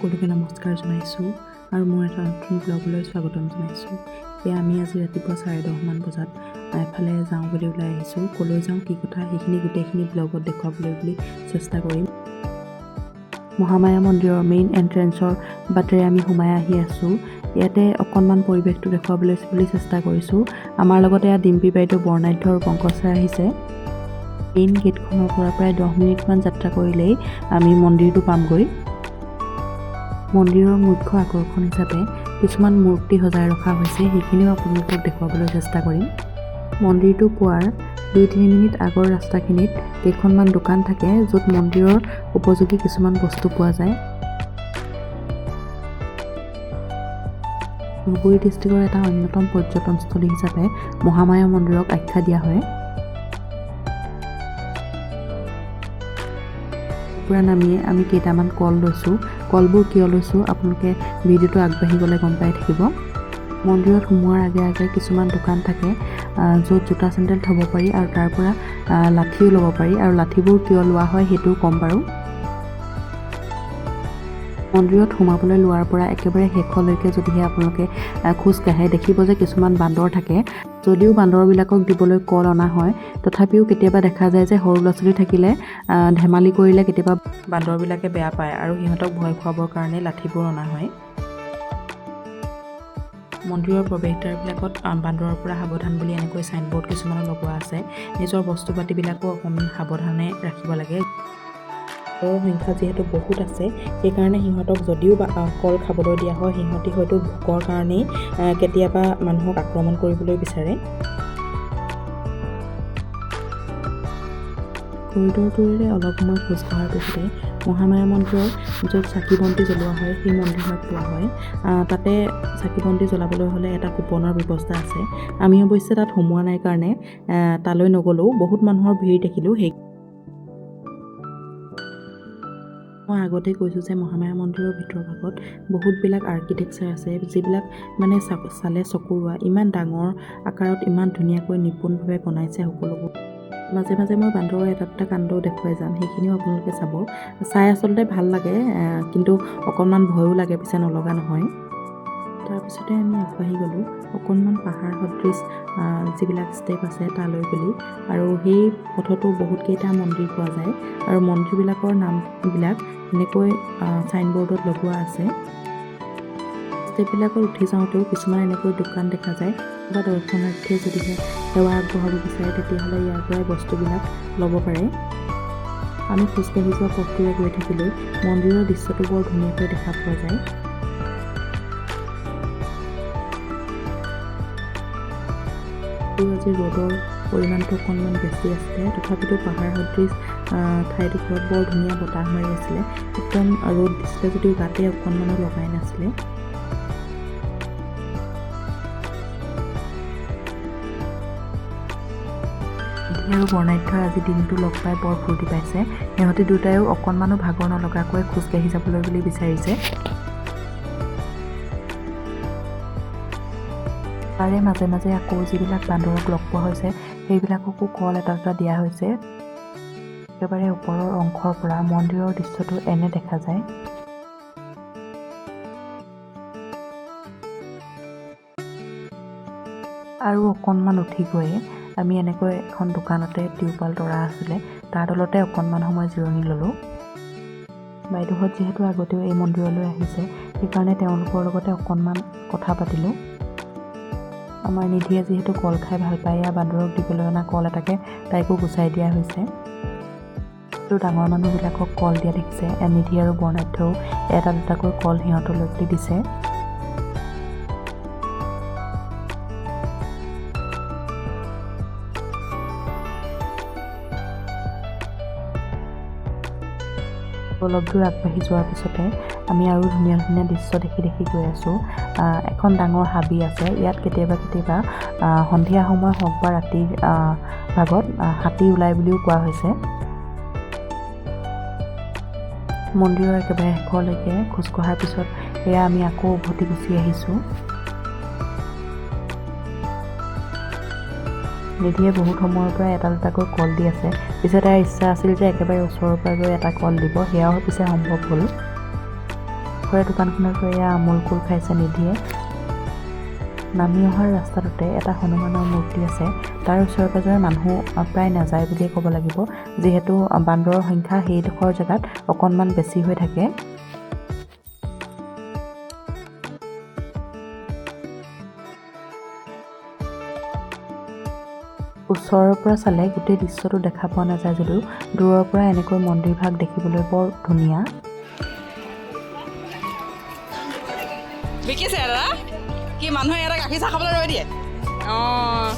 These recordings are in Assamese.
সকলোকে নমস্কাৰ জনাইছোঁ আৰু মোৰ এটা নতুন ব্লগলৈ স্বাগতম জনাইছোঁ। এয়া আমি আজি ৰাতিপুৱা 10:30 বজাত এফালে যাওঁ বুলি ওলাই আহিছোঁ। ক'লৈ যাওঁ কি কথা সেইখিনি গোটেইখিনি ব্লগত দেখুৱাবলৈ বুলি চেষ্টা কৰিম। মহামায়া মন্দিৰৰ মেইন এণ্ট্ৰেঞ্চৰ বাটেৰে আমি সোমাই আহি আছোঁ। ইয়াতে অকণমান পৰিৱেশটো দেখুৱাবলৈ বুলি চেষ্টা কৰিছোঁ। আমাৰ লগতে এয়া ডিম্পী বাইদেউ, বৰ্ণাঢ্য আৰু পংকজ ছাৰ আহিছে। মেইন গেটখনৰ পৰা প্ৰায় 10 মিনিটমান যাত্ৰা কৰিলেই আমি মন্দিৰটো পামগৈ। মন্দিৰৰ মুখ্য আকৰ্ষণ হিচাপে কিছুমান মূৰ্তি সজাই ৰখা হৈছে, সেইখিনিও আপোনালোকক দেখুৱাবলৈ চেষ্টা কৰিম। মন্দিৰটো পোৱাৰ 2-3 মিনিট আগৰ ৰাস্তাখিনিত কেইখনমান দোকান থাকে, য'ত মন্দিৰৰ উপযোগী কিছুমান বস্তু পোৱা যায়। ধুবুৰী ডিষ্ট্ৰিক্টৰ এটা অন্যতম পৰ্যটনস্থলী হিচাপে মহামায়া মন্দিৰক আখ্যা দিয়া হয়। পৰা নামিয়ে আমি কেইটামান কল লৈছোঁ। কলবোৰ কিয় লৈছোঁ আপোনালোকে ভিডিঅ'টো আগবাঢ়ি গ'লে গম পাই থাকিব। মন্দিৰত সোমোৱাৰ আগে আগে কিছুমান দোকান থাকে, য'ত জোতা চেণ্ডেল থ'ব পাৰি আৰু তাৰ পৰা লাঠিও ল'ব পাৰি, আৰু লাঠিবোৰ কিয় লোৱা হয় সেইটোও ক'ম বাৰু। মন্দিৰত সোমাবলৈ লোৱাৰ পৰা একেবাৰে শেষলৈকে যদিহে আপোনালোকে খোজ কাঢ়ে, দেখিব যে কিছুমান বান্দৰ থাকে। যদিও বান্দৰবিলাকক দিবলৈ কল অনা হয়, তথাপিও কেতিয়াবা দেখা যায় যে সৰু ল'ৰা ছোৱালী থাকিলে ধেমালি কৰিলে কেতিয়াবা বান্দৰবিলাকে বেয়া পায় আৰু সিহঁতক ভয় খুৱাবৰ কাৰণে লাঠিবোৰ অনা হয়। মন্দিৰৰ প্ৰৱেশদ্বাৰবিলাকত বান্দৰৰ পৰা সাৱধান বুলি এনেকৈ চাইনবোৰ্ড কিছুমানো লগোৱা আছে। নিজৰ বস্তু পাতিবিলাকো অকণমান সাৱধানে ৰাখিব লাগে। বান্দৰৰ সংখ্যা যিহেতু বহুত আছে, সেইকাৰণে সিহঁতক যদিও কল খাবলৈ দিয়া হয়, সিহঁতি হয়তো ভোকৰ কাৰণেই কেতিয়াবা মানুহক আক্ৰমণ কৰিবলৈ বিচাৰে। কৰিডৰটোৰে অলপ সময় খোজ কঢ়াৰ পিছতে মহামায়া মন্দিৰৰ য'ত চাকি বন্তি জ্বলোৱা হয় সেই মন্দিৰত পোৱা হয়। তাতে চাকি বন্তি জ্বলাবলৈ হ'লে এটা কুপনৰ ব্যৱস্থা আছে। আমি অৱশ্যে তাত সোমোৱা নাই কাৰণে তালৈ নগ'লেও বহুত মানুহৰ ভিৰ দেখিলোঁ। মই আগতেই কৈছোঁ যে মহামায়া মন্দিৰৰ ভিতৰৰ ভাগত বহুতবিলাক আৰ্কিটেক্সাৰ আছে, যিবিলাক মানে চালে চকুৰোৱা। ইমান ডাঙৰ আকাৰত ইমান ধুনীয়াকৈ নিপুণভাৱে বনাইছে সকলোবোৰ। মাজে মাজে মই বান্দৰৰ এটা দুটা কাণ্ডও দেখুৱাই যাম, সেইখিনিও আপোনালোকে চাব। চাই আচলতে ভাল লাগে, কিন্তু অকণমান ভয়ো লাগে, পিছে নলগা নহয়। তাৰপিছতে আমি আগবাঢ়ি গ'লোঁ অকণমান পাহাৰ সদৃশ যিবিলাক ষ্টেপ আছে তালৈ বুলি, আৰু সেই পথতো বহুতকেইটা মন্দিৰ পোৱা যায়, আৰু মন্দিৰবিলাকৰ নামবিলাক এনেকৈ চাইনবোৰ্ডত লগোৱা আছে। ষ্টেপবিলাকত উঠি যাওঁতেও কিছুমান এনেকৈ দোকান দেখা যায়, বা দৰ্শনাৰ্থীয়ে যদিহে সেৱা আগবঢ়াব বিচাৰে তেতিয়াহ'লে ইয়াৰ পৰাই বস্তুবিলাক ল'ব পাৰে। আমি খোজকাঢ়ি যোৱা পথটোৰে গৈ থাকিলেই মন্দিৰৰ দৃশ্যটো বৰ ধুনীয়াকৈ দেখা পোৱা যায়। আজি ৰ'দৰ পৰিমাণটো অকণমান বেছি আছিলে, তথাপিতো পাহাৰ সদৃশ ঠাইডোখৰত বৰ ধুনীয়া বতাহ মাৰি আছিলে। একদম ৰ'দ দিছিলে যদিও গাতে অকণমানো লগাই নাছিলে। আৰু বৰ্ণাঢ্যই আজি দিনটো লগ পাই বৰ ফূৰ্তি পাইছে। সিহঁতি দুটায়ো অকণমানো ভাগৰ নলগাকৈ খোজকাঢ়ি যাবলৈ বুলি বিচাৰিছে। তাৰে মাজে মাজে আকৌ যিবিলাক বান্দৰক লগ পোৱা হৈছে সেইবিলাককো কল এটা দুটা দিয়া হৈছে। একেবাৰে ওপৰৰ অংশৰ পৰা মন্দিৰৰ দৃশ্যটো এনে দেখা যায়। আৰু অকণমান উঠি গৈয়ে আমি এনেকৈ এখন দোকানতে টিউপাল তৰা আছিলে, তাৰ তলতে অকণমান সময় জিৰণি ল'লোঁ। বাইদেউহঁত যিহেতু আগতেও এই মন্দিৰলৈ আহিছে, সেইকাৰণে তেওঁলোকৰ লগতে অকণমান কথা পাতিলোঁ। আমাৰ নিধিয়ে যিহেতু কল খাই ভাল পায়, বান্দৰক দিবলৈ অনা কল এটাকে তাইকো গুচাই দিয়া হৈছে। আৰু ডাঙৰ মানুহবিলাকক কল দিয়া দেখিছে। নিধি আৰু বৰ্ণাঢ্যও এটা দুটাকৈ কল সিহঁতলৈ দিছে। অলপ দূৰ আগবাঢ়ি যোৱাৰ পিছতে আমি আৰু ধুনীয়া ধুনীয়া দৃশ্য দেখি গৈ আছোঁ। এখন ডাঙৰ হাবি আছে। ইয়াত কেতিয়াবা সন্ধিয়া সময় হওক বা ৰাতিৰ ভাগত হাতী ওলাই বুলিও কোৱা হৈছে। মন্দিৰৰ একেবাৰে শেষলৈকে খোজ কঢ়াৰ পিছত এয়া আমি আকৌ উভতি গুচি আহিছোঁ। নিধিয়ে বহুত সময়ৰ পৰা এটা দুটাকৈ কল দি আছে, পিছে তাইৰ ইচ্ছা আছিল যে একেবাৰে ওচৰৰ পৰা গৈ এটা কল দিব, সেয়াও পিছে সম্ভৱ হ'ল। কাষৰে দোকানখনতো এয়া আমুল কুল খাইছে নিধিয়ে। নামি অহাৰ ৰাস্তাটোতে এটা হনুমানৰ মূৰ্তি আছে। তাৰ ওচৰে পাজৰে মানুহ প্ৰায় নাযায় বুলিয়ে ক'ব লাগিব, যিহেতু বান্দৰৰ সংখ্যা সেইডোখৰ জেগাত অকণমান বেছি হৈ থাকে। ওচৰৰ পৰা চালে গোটেই দৃশ্যটো দেখা পোৱা নাযায় যদিও দূৰৰ পৰা এনেকৈ মন্দিৰভাগ দেখিবলৈ বৰ ধুনীয়া। বিকিছে দাদা কি মানুহে এটা গাখীৰ চাহ খাবলৈ ৰৈ দিয়ে। অঁ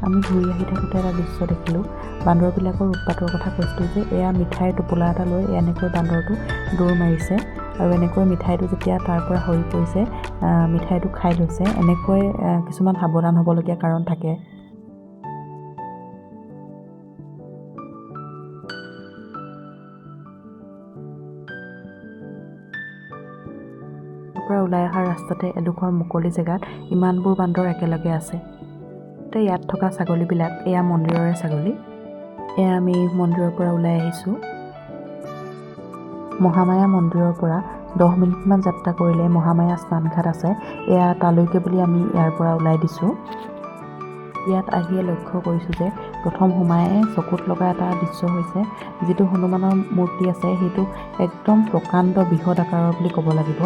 আমি ঘূৰি আহি থাকোঁতে এটা দৃশ্য দেখিলোঁ। বান্দৰবিলাকৰ উৎপাতৰ কথা কৈছিলোঁ যে এয়া মিঠাইৰ টোপোলা এটা লৈ এনেকৈ বান্দৰটো দৌৰ মাৰিছে আৰু এনেকৈ মিঠাইটো যেতিয়া তাৰ পৰা সৰি পৰিছে মিঠাইটো খাই লৈছে। এনেকৈ কিছুমান সাৱধান হ'বলগীয়া কাৰণ থাকে। পৰা ওলাই অহা ৰাস্তাতে এডোখৰ মুকলি জেগাত ইমানবোৰ বান্দৰ একেলগে আছে। ইয়াত থকা ছাগলীবিলাক এয়া মন্দিৰৰে ছাগলী। এয়া আমি মন্দিৰৰ পৰা ওলাই আহিছোঁ। মহামায়া মন্দিৰৰ পৰা 10 মিনিটমান যাত্ৰা কৰিলে মহামায়া স্নানঘাট আছে। এয়া তালৈকে বুলি আমি ইয়াৰ পৰা ওলাই দিছোঁ। ইয়াত আহিয়ে লক্ষ্য কৰিছোঁ যে প্ৰথম সোমায়ে চকুত লগা এটা দৃশ্য হৈছে, যিটো হনুমানৰ মূৰ্তি আছে সেইটো একদম প্ৰকাণ্ড বৃহৎ আকাৰৰ বুলি ক'ব লাগিব।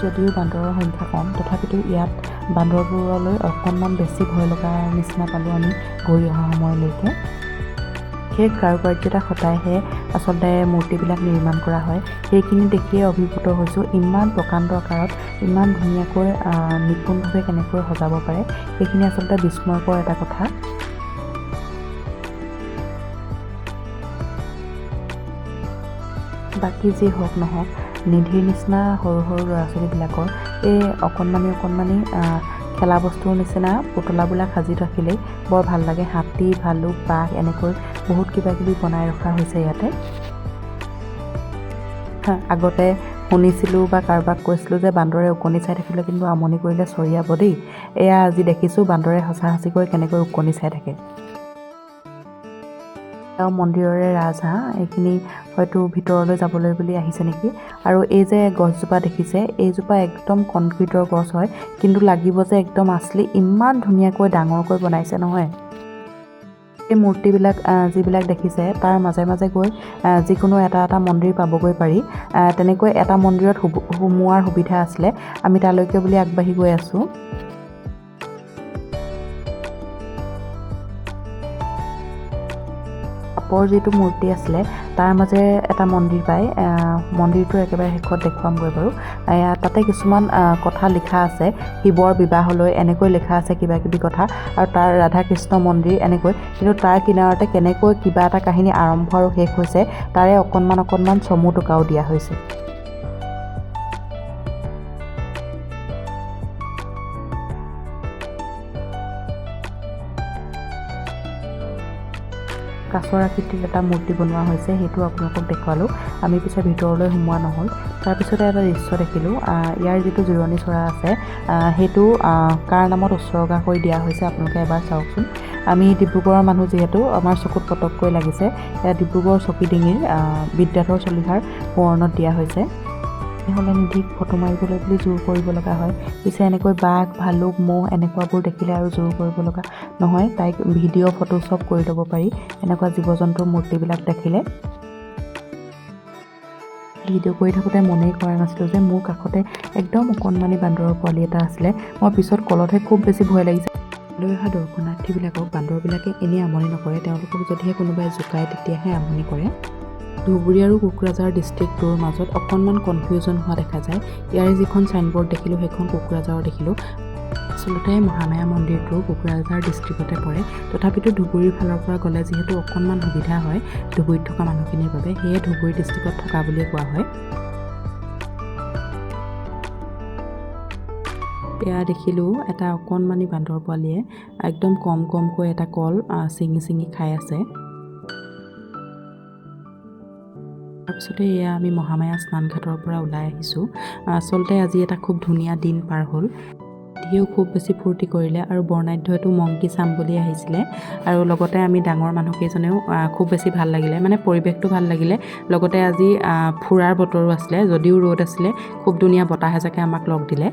যদিও বান্দৰৰ সংখ্যা কম, তথাপিতো ইয়াত বান্দৰবোৰলৈ অকণমান বেছি ভয় লগা নিচিনা পালোঁ আমি ঘূৰি অহা সময়লৈকে। সেই কাৰুকাৰ্যতা খটাইহে আচলতে মূৰ্তিবিলাক নিৰ্মাণ কৰা হয়। সেইখিনি দেখিয়ে অভিভূত হৈছোঁ। ইমান প্ৰকাণ্ড আকাৰত ইমান ধুনীয়াকৈ নিপুণভাৱে কেনেকৈ সজাব পাৰে, সেইখিনি আচলতে বিস্ময়কৰ এটা কথা। বাকী যি হওক নহওক, নিধিৰ নিচিনা সৰু সৰু ল'ৰা ছোৱালীবিলাকৰ এই অকণমানি খেলা বস্তুৰ নিচিনা পুতলাবিলাক সাজি ৰাখিলেই বৰ ভাল লাগে। হাতী, ভালুক, বাঘ এনেকৈ বহুত কিবা কিবি বনাই ৰখা হৈছে ইয়াতে। আগতে শুনিছিলোঁ বা কাৰোবাক কৈছিলোঁ যে বান্দৰে ওকণি চাই থাকিলে কিন্তু আমনি কৰিলে চৰিয়াব দেই। এয়া আজি দেখিছোঁ বান্দৰে সঁচাকৈ কেনেকৈ ওকণি চাই থাকে। মন্দিৰৰে ৰাজহাঁহ, এইখিনি হয়তো ভিতৰলৈ যাবলৈ বুলি আহিছে নেকি। আৰু এই যে গছজোপা দেখিছে, এইজোপা একদম কনক্ৰিটৰ গছ হয়, কিন্তু লাগিব যে একদম আচলি, ইমান ধুনীয়াকৈ ডাঙৰকৈ বনাইছে নহয়। এই মূৰ্তিবিলাক যিবিলাক দেখিছে তাৰ মাজে মাজে গৈ যিকোনো এটা মন্দিৰ পাবগৈ পাৰি। তেনেকৈ এটা মন্দিৰত সোমোৱাৰ সুবিধা আছিলে। আমি তালৈকে বুলি আগবাঢ়ি গৈ আছোঁ। সাপৰ যিটো মূৰ্তি আছিলে তাৰ মাজে এটা মন্দিৰ পায়। মন্দিৰটোৰ একেবাৰে শেষত দেখুৱামগৈ বাৰু। তাতে কিছুমান কথা লিখা আছে, শিৱৰ বিবাহলৈ এনেকৈ লিখা আছে কিবা কিবি কথা, আৰু তাৰ ৰাধা কৃষ্ণ মন্দিৰ এনেকৈ। কিন্তু তাৰ কিনাৰতে কেনেকৈ কিবা এটা কাহিনী আৰম্ভ আৰু শেষ হৈছে তাৰে অকণমান চমু টোকাও দিয়া হৈছে। কাছৰ আকৃতিত এটা মূৰ্তি বনোৱা হৈছে, সেইটো আপোনালোকক দেখুৱালোঁ। আমি পিছে ভিতৰলৈ সোমোৱা নহ'ল। তাৰপিছতে এটা দৃশ্য দেখিলোঁ। ইয়াৰ যিটো জিৰণি চৰা আছে সেইটো কাৰ নামত উৎসৰ্গা কৰি দিয়া হৈছে আপোনালোকে এবাৰ চাওকচোন। আমি ডিব্ৰুগড়ৰ মানুহ যিহেতু আমাৰ চকুত পটককৈ লাগিছে। এয়া ডিব্ৰুগড় চকিডিঙিৰ বিদ্যাধৰ চলিহাৰ সোঁৱৰণত দিয়া হৈছে। হ'লে নিধিক ফটো মাৰিবলৈ বুলি জোৰ কৰিব লগা হয়। পিছে এনেকৈ বাঘ, ভালুক, মহ এনেকুৱাবোৰ দেখিলে আৰু জোৰ কৰিব লগা নহয়। তাইক ভিডিঅ' ফটো চব কৰি ল'ব পাৰি এনেকুৱা জীৱ জন্তুৰ মূৰ্তিবিলাক দেখিলে। ভিডিঅ' কৰি থাকোঁতে মনেই কৰা নাছিলোঁ যে মোৰ কাষতে একদম অকণমানি বান্দৰৰ পোৱালি এটা আছিলে। মই পিছত কলতহে খুব বেছি ভয় লাগিছে। লৈ অহা দৰ্শনাৰ্থীবিলাকক বান্দৰবিলাকে এনেই আমনি নকৰে, তেওঁলোকক যদিহে কোনোবাই জোকায় তেতিয়াহে আমনি কৰে। ধুবুৰী আৰু কোকৰাঝাৰ ডিষ্ট্ৰিক্টটোৰ মাজত অকণমান কনফিউজন হোৱা দেখা যায়। ইয়াৰে যিখন চাইনবোৰ্ড দেখিলোঁ সেইখন কোকৰাঝাৰৰ দেখিলোঁ। আচলতে মহামায়া মন্দিৰটো কোকৰাঝাৰ ডিষ্ট্ৰিক্টতে পৰে। তথাপিতো ধুবুৰীৰ ফালৰ পৰা গ'লে যিহেতু অকণমান সুবিধা হয় ধুবুৰীত থকা মানুহখিনিৰ বাবে, সেয়ে ধুবুৰী ডিষ্ট্ৰিক্টত থকা বুলিয়ে কোৱা হয়। এয়া দেখিলোঁ এটা অকণমানি বান্দৰ পোৱালীয়ে একদম কমকৈ এটা কল ছিঙি খাই আছে। তাৰপিছতে এয়া আমি মহামায়া স্নানঘাটৰ পৰা ওলাই আহিছোঁ। আচলতে আজি এটা খুব ধুনীয়া দিন পাৰ হ'ল। সিদ্ধিয়েও খুব বেছি ফূৰ্তি কৰিলে আৰু বৰ্ণাঢ্যটো মংকি চাম বুলি আহিছিলে আৰু লগতে আমি ডাঙৰ মানুহকেইজনেও খুব বেছি ভাল লাগিলে মানে পৰিৱেশটো ভাল লাগিলে লগতে আজি ফুৰাৰ বতৰো আছিলে যদিও ৰ'দ আছিলে খুব ধুনীয়া বতাহ এজাকে আমাক লগ দিলে